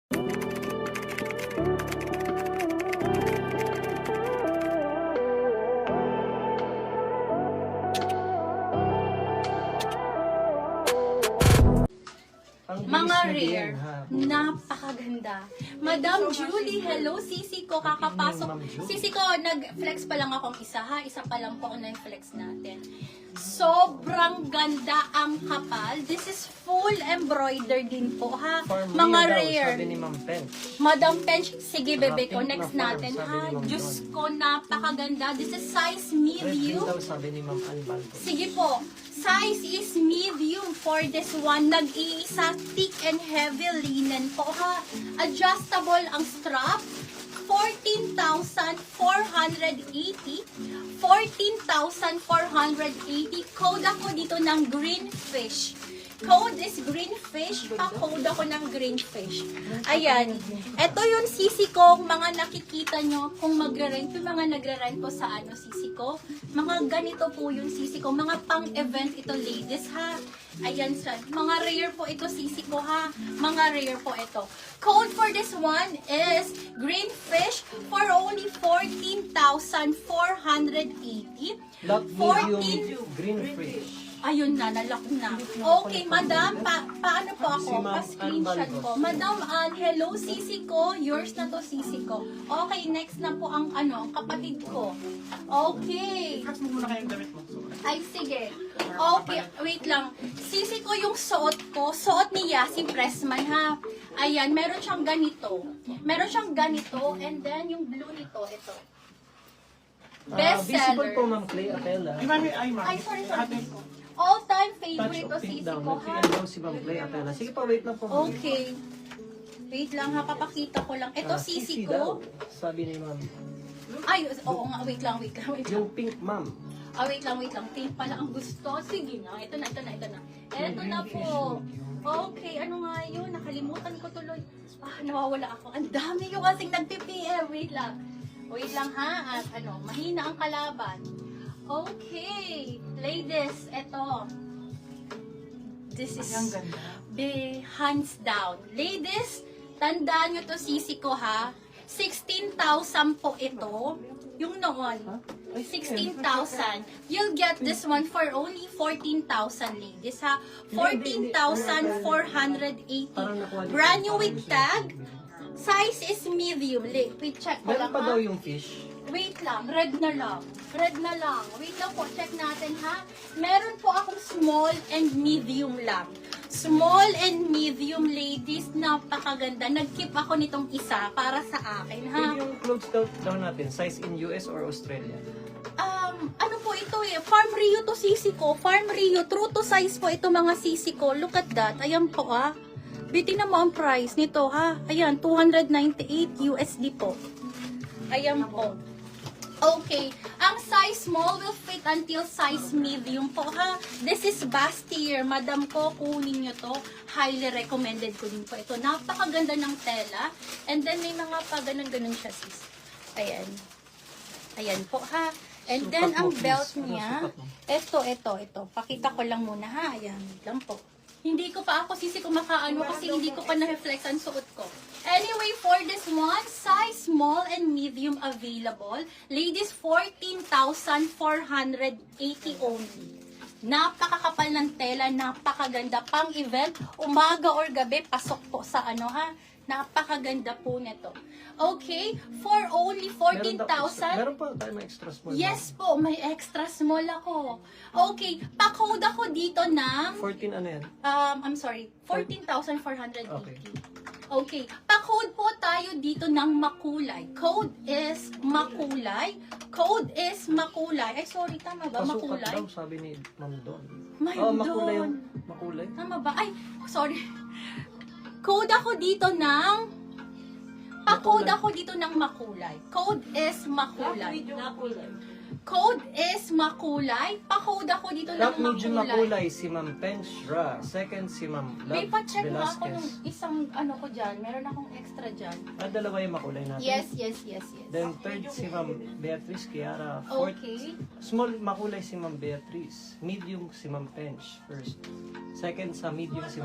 Mga rare, napakaganda. Madam Julie, hello, sisi ko, kakapasok. Sisi ko, nag-flex pa lang akong isa ha, isa pa lang po na yung flex natin. Sobrang ganda ang kapal. This is full embroidered din po ha. Mga rare. Sabi ni Ma'am Pen. Madam Pench, sige bebe ko, next natin ha. Diyos ko, napakaganda. This is size medium. Red daw sabi ni Ma'am Anbal. Sige po, size is medium for this one. Nag-iisa, thick and heavy linen po ha. Adjustable ang strap. 14,480. 14,480. Code ako dito ng green fish. Code is green fish. Pa-code ako ng green fish. Ayan. Ito yung sisi ko. Mga nakikita nyo kung magre-rent. Yung mga nagre-rent po sa sisi ko. Mga ganito po yung sisi ko. Mga pang-event ito, ladies, ha. Ayan siya. Mga rare po ito, sisi ko, ha. Mga rare po ito. Code for this one is green fish for only 14,480. Lock medium green fish. Ayun na, nalock na. Okay, madam, paano po ako? Pa-screenshot ko. Madam Ann, hello, sisi ko. Yours na to, sisi ko. Okay, next na po ang kapatid ko. Okay. Flex mo muna kayong damit mo. Ay, sige. Okay, wait lang. Sisi ko yung suot ko. Suot ni Yasi Pressman, ha? Ayan, meron siyang ganito. Meron siyang ganito, and then yung blue nito, ito. Best Visible po seller. Ma'am Clay Apela. Ay, mami, ay, mami. Ay, sorry. All-time favorite Touch to of pink sisi daw. ko, ha? Nagpian daw si Ma'am Clay Apela. Sige pa, wait lang po. ma'am. Okay. Wait lang ha, papakita ko lang. Ito, sisi daw, ko. sabi ni Ma'am. Ay, oo nga, wait lang. Yung pink, Ma'am. Wait lang. Pink pala ang gusto. Sige na, ito na. Ito na po. Okay, ano nga yun? Nakalimutan ko tuloy. Nawawala ako. Ang dami yung kasing nag-PPM. Wait lang ha. At mahina ang kalaban. Okay. Ladies, ito. This is hands down. Ladies, tandaan nyo to, sisi ko ha. 16,000 po ito. Yung noon. 16,000. You'll get this one for only 14,000, ladies ha. 14,480. Brand new with tag. Size is medium. Wait, check ko Meron lang pa ha. daw yung fish. Wait lang, red na lang. Wait lang po, check natin ha. Meron po akong small and medium lang. Small and medium, ladies, napakaganda. Nag-keep ako nitong isa para sa akin ha. Yung clothes daw natin, size in US or Australia? Ano po ito eh, Farm Rio to sisi ko. Farm Rio, true to size po ito mga sisi ko. Look at that, ayan po ah. Bitin mo ang price nito ha. Ayan, 298 USD po. Ayan po. Okay. Ang size small will fit until size medium po ha. This is Bastier. Madam ko, kunin nyo to. Highly recommended ko din po ito. Napakaganda ng tela. And then may mga pa ganun siya sis. Ayan. Ayan po ha. And then ang belt niya. Ito. Pakita ko lang muna ha. Ayan. Lang po. Hindi ko pa ako sisi kumakaano kasi hindi ko pa na-reflex ang suot ko. Anyway, for this one, size small and medium available. Ladies, 14,480 only. Napakakapal ng tela, napakaganda. Pang event, umaga or gabi, pasok po sa ha. Napakaganda po nito. Okay, for only 14,000. Meron pa tayo may extra small. Yes po, may extra small ako. Okay, pa-code ako dito ng 14 ano yan? I'm sorry, 14,480. Okay. Okay, pa-code po tayo dito ng makulay. Code is makulay. Ay, sorry, tama ba? Pasukat Makulay? daw, sabi ni Ma'am Don. May makulay Don. yung makulay. Tama ba? Ay, sorry. Code ako dito ng pa-code ako dito ng makulay. Code is makulay. Code is makulay. Pa-code ako dito ng Lock medium makulay. makulay si Ma'am Penchra. Second si Ma'am May Love pa-check mo ako nung Velasquez. isang ko dyan. Meron akong extra dyan. Dalawa yung makulay natin. Yes. Then third si Ma'am Beatrice Kiara. Fourth, Okay. small makulay si Ma'am Beatrice. Medium si Ma'am Pench first. Second sa medium si